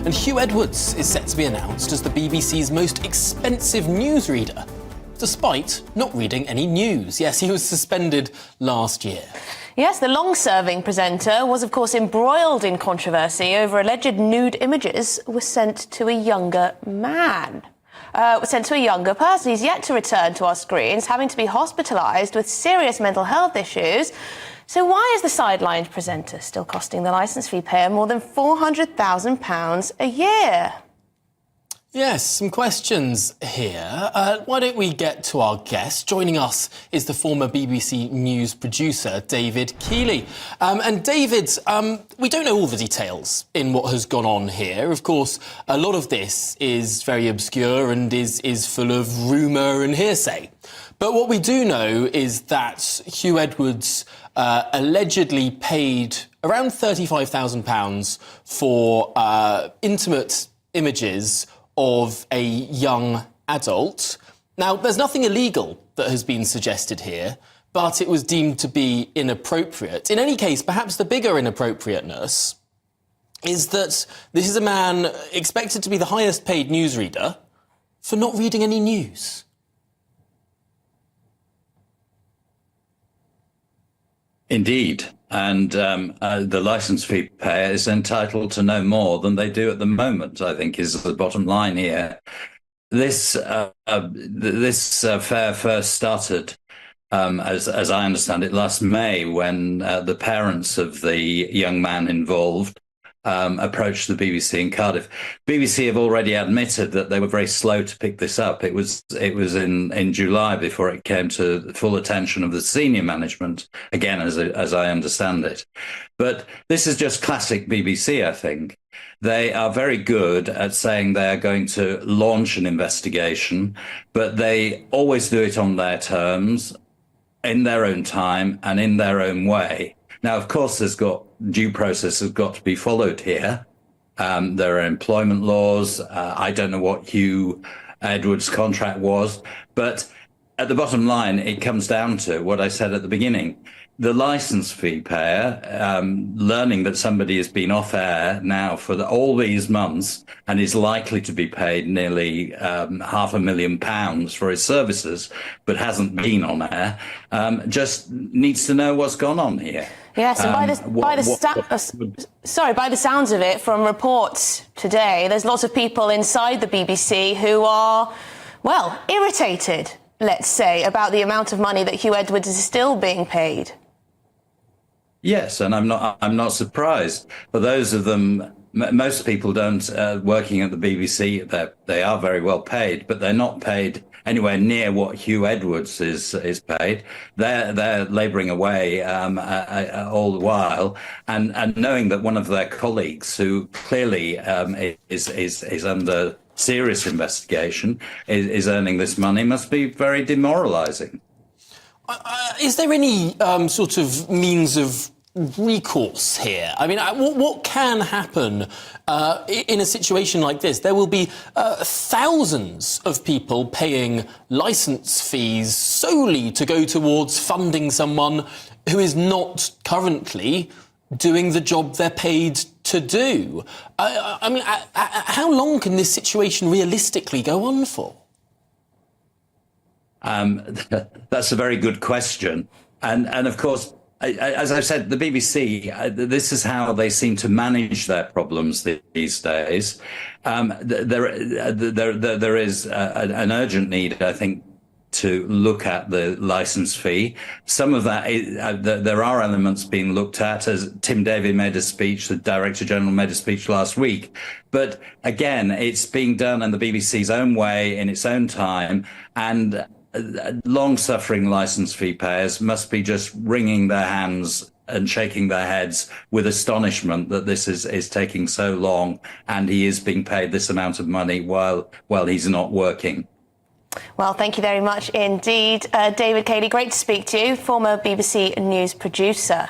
And Huw Edwards is set to be announced as the BBC's most expensive newsreader, despite not reading any news. Yes, he was suspended last year. Yes, the long-serving presenter was, of course, embroiled in controversy over alleged nude images were sent to a younger man. Sent to a younger person. He's yet to return to our screens, having to be hospitalised with serious mental health issues. So why is the sidelined presenter still costing the licence fee payer more than £400,000 a year? Yes, some questions here. Why don't we get to our guest? Joining us is the former BBC News producer, David Keeley. And David, we don't know all the details in what has gone on here. Of course, a lot of this is very obscure and is full of rumour and hearsay. But what we do know is that Huw Edwards allegedly paid around £35,000 for intimate images of a young adult. Now, there's nothing illegal that has been suggested here, but it was deemed to be inappropriate. In any case, perhaps the bigger inappropriateness is that this is a man expected to be the highest paid newsreader for not reading any news. Indeed. And the licence fee payer is entitled to no more than they do at the moment, I think, is the bottom line here. This affair first started, as I understand it, last May, when the parents of the young man involved approached the BBC in Cardiff. BBC have already admitted that they were very slow to pick this up. It was in July before it came to the full attention of the senior management, again, as I understand it. But this is just classic BBC, I think. They are very good at saying they are going to launch an investigation, but they always do it on their terms, in their own time and in their own way. Now, of course, due process has got to be followed here. There are employment laws. I don't know what Huw Edwards' contract was, but at the bottom line, it comes down to what I said at the beginning. The licence fee payer, learning that somebody has been off air now for all these months and is likely to be paid nearly £500,000 for his services, but hasn't been on air, just needs to know what's gone on here. Yes, and by the sounds of it, from reports today, there's lots of people inside the BBC who are, well, irritated, let's say, about the amount of money that Huw Edwards is still being paid. Yes, and I'm not surprised. For those of them, most people don't working at the BBC. They are very well paid, but they're not paid anywhere near what Huw Edwards is paid. They're labouring away all the while, and knowing that one of their colleagues, who clearly is under serious investigation, is earning this money, must be very demoralising. Is there any sort of means of recourse here? I mean, what can happen in a situation like this? There will be thousands of people paying licence fees solely to go towards funding someone who is not currently doing the job they're paid to do. I mean, how long can this situation realistically go on for? That's a very good question. And of course, as I said, the BBC, this is how they seem to manage their problems these days. There is an urgent need, I think, to look at the licence fee. Some of that, there are elements being looked at, as Tim Davie made a speech, the Director General made a speech last week. But again, it's being done in the BBC's own way, in its own time, and long-suffering licence fee payers must be just wringing their hands and shaking their heads with astonishment that this is taking so long and he is being paid this amount of money while he's not working. Well, thank you very much indeed, David Keeley. Great to speak to you, former BBC News producer.